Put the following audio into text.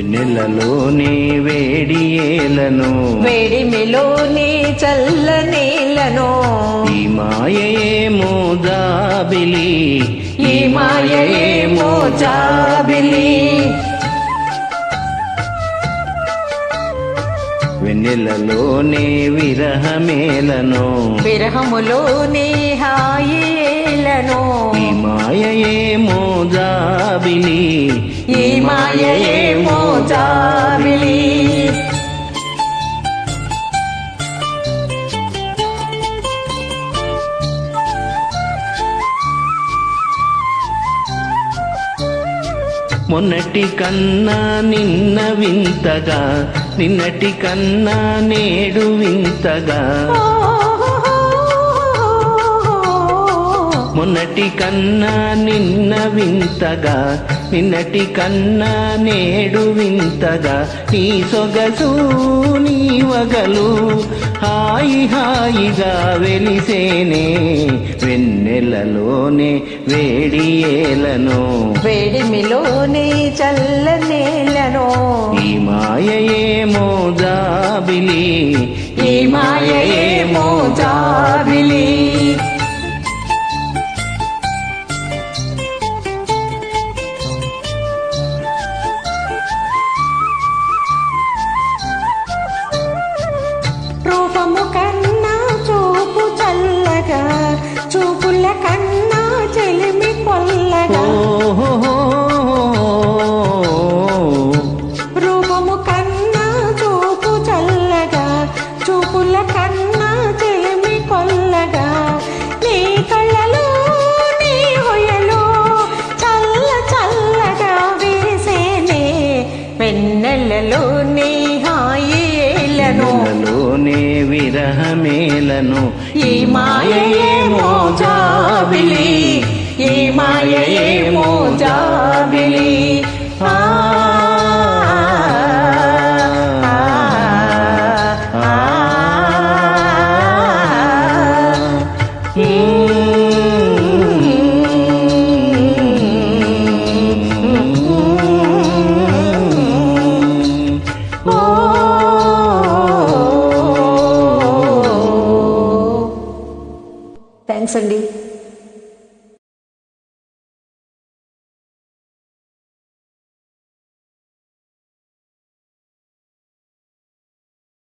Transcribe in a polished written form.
వెన్నెలలోనే వేడియేలను వేడిమిలోని చల్లనేలను ఈ మాయేమో జాబిలి ఈ మాయేమో జాబిలి వెన్నెలలోనే విరహమేలను విరహములోని హాయేలను ఈ మాయేమో జాబిలి ఈ మాయేమో జాబిలి మొన్నటి కన్నా నిన్న వింతగా నిన్నటి కన్నా నేడు వింతగా మొన్నటి కన్నా నిన్న వింతగా నిన్నటి కన్నా నేడు వింతగా నీ సొగసు నీ వగలు హాయి హాయిగా వెలిసేనే వెన్నెలలోనే వేడియేలను వేడిమిలోని చల్లనేలను ఈ మాయేమో జాబిలి ఈ మాయేమో జాబిలి రూపము కన్నా చూపు చల్లగా చూపుల కన్నా చెలిమి కొల్లగా రూపము కన్నా చూపు చల్లగా చూపుల కన్నా చెలిమి కొల్లగా నీ కళ్ళలో నీ హొయలో చల్ల చల్లగా విరిసేనే వెన్నెలలో నీ హాయేలను వెన్నెలలోనే విరహమేలను ఈ మాయేమో జాబిలి ఈ మాయే